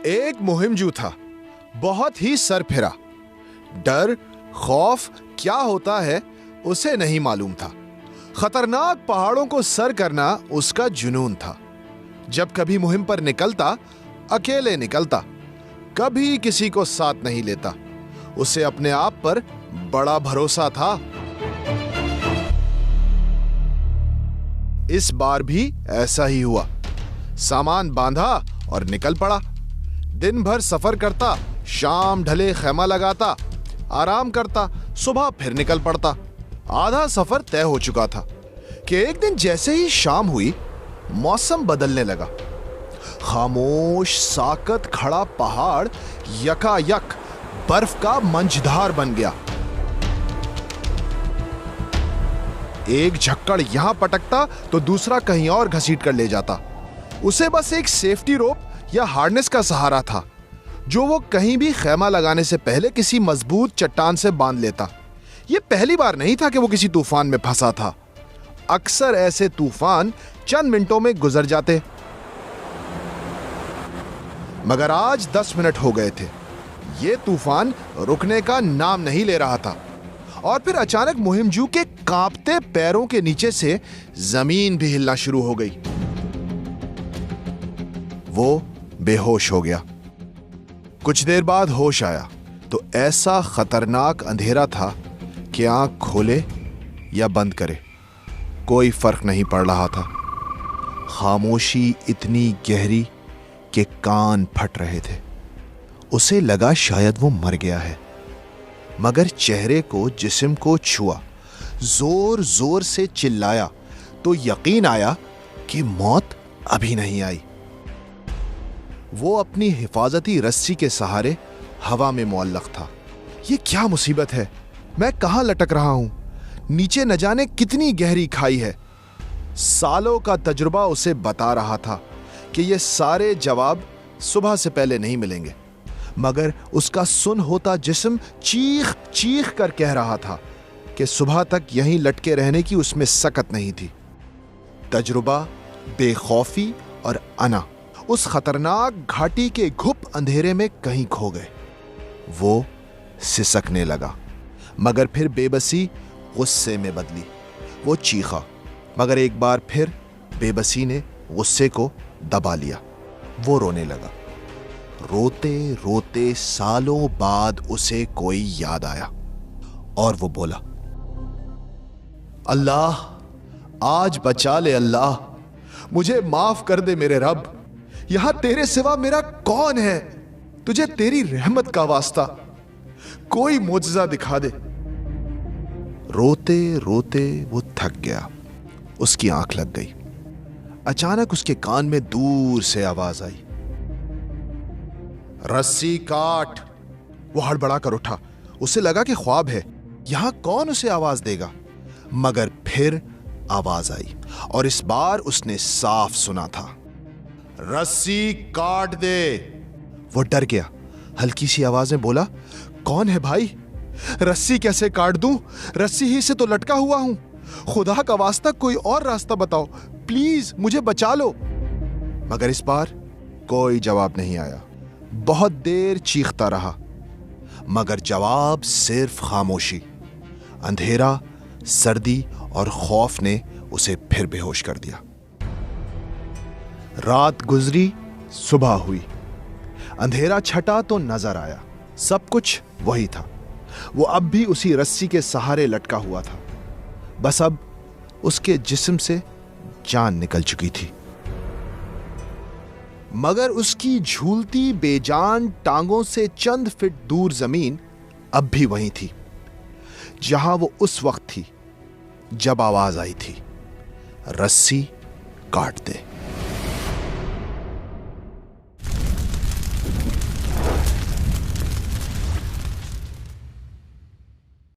एक मुहिमजू था, बहुत ही सरफिरा। डर खौफ क्या होता है उसे नहीं मालूम था। खतरनाक पहाड़ों को सर करना उसका जुनून था। जब कभी मुहिम पर निकलता अकेले निकलता, कभी किसी को साथ नहीं लेता। उसे अपने आप पर बड़ा भरोसा था। इस बार भी ऐसा ही हुआ। सामान बांधा और निकल पड़ा। दिन भर सफर करता, शाम ढले खैमा लगाता, आराम करता, सुबह फिर निकल पड़ता। आधा सफर तय हो चुका था कि एक दिन जैसे ही शाम हुई, मौसम बदलने लगा। खामोश साकत खड़ा पहाड़ यकायक बर्फ का मंझधार बन गया। एक झक्कड़ यहां पटकता तो दूसरा कहीं और घसीट कर ले जाता। उसे बस एक सेफ्टी रोप या हार्नेस का सहारा था, जो वो कहीं भी खैमा लगाने से पहले किसी मजबूत चट्टान से बांध लेता। यह पहली बार नहीं था कि वो किसी तूफान में फंसा था। अक्सर ऐसे तूफान चंद मिनटों में गुजर जाते, मगर आज 10 मिनट हो गए थे। यह तूफान रुकने का नाम नहीं ले रहा था। और फिर अचानक मुहिमजू के कांपते पैरों के नीचे से जमीन भी हिलना शुरू हो गई। वो बेहोश हो गया। कुछ देर बाद होश आया तो ऐसा खतरनाक अंधेरा था कि आंख खोले या बंद करे कोई फर्क नहीं पड़ रहा था। खामोशी इतनी गहरी कि कान फट रहे थे। उसे लगा शायद वो मर गया है, मगर चेहरे को, जिस्म को छुआ, जोर जोर से चिल्लाया तो यकीन आया कि मौत अभी नहीं आई। वो अपनी हिफाजती रस्सी के सहारे हवा में मुअल्लक था। ये क्या मुसीबत है? मैं कहां लटक रहा हूं? नीचे न जाने कितनी गहरी खाई है। सालों का तजुर्बा उसे बता रहा था कि ये सारे जवाब सुबह से पहले नहीं मिलेंगे, मगर उसका सुन होता जिस्म चीख चीख कर कह रहा था कि सुबह तक यहीं लटके रहने की उसमें सकत नहीं थी। तजुर्बा, बेखौफी और अना उस खतरनाक घाटी के घुप अंधेरे में कहीं खो गए। वो सिसकने लगा, मगर फिर बेबसी गुस्से में बदली। वो चीखा, मगर एक बार फिर बेबसी ने गुस्से को दबा लिया। वो रोने लगा। रोते रोते सालों बाद उसे कोई याद आया और वो बोला, अल्लाह आज बचा ले, अल्लाह मुझे माफ कर दे मेरे रब। यहां तेरे सिवा मेरा कौन है? तुझे तेरी रहमत का वास्ता कोई मोजज़ा दिखा दे। रोते रोते वो थक गया। उसकी आंख लग गई। अचानक उसके कान में दूर से आवाज आई, रस्सी काट। वो हड़बड़ा कर उठा। उसे लगा कि ख्वाब है, यहां कौन उसे आवाज देगा। मगर फिर आवाज आई और इस बार उसने साफ सुना था, रस्सी काट दे। वो डर गया। हल्की सी आवाज में बोला, कौन है भाई? रस्सी कैसे काट दूं? रस्सी ही से तो लटका हुआ हूं। खुदा का वास्ता कोई और रास्ता बताओ, प्लीज मुझे बचा लो। मगर इस बार कोई जवाब नहीं आया। बहुत देर चीखता रहा, मगर जवाब सिर्फ खामोशी। अंधेरा, सर्दी और खौफ ने उसे फिर बेहोश कर दिया। रात गुजरी, सुबह हुई। अंधेरा छटा तो नजर आया सब कुछ वही था। वो अब भी उसी रस्सी के सहारे लटका हुआ था, बस अब उसके जिस्म से जान निकल चुकी थी। मगर उसकी झूलती बेजान टांगों से चंद फीट दूर जमीन अब भी वहीं थी, जहां वो उस वक्त थी जब आवाज आई थी, रस्सी काट दे।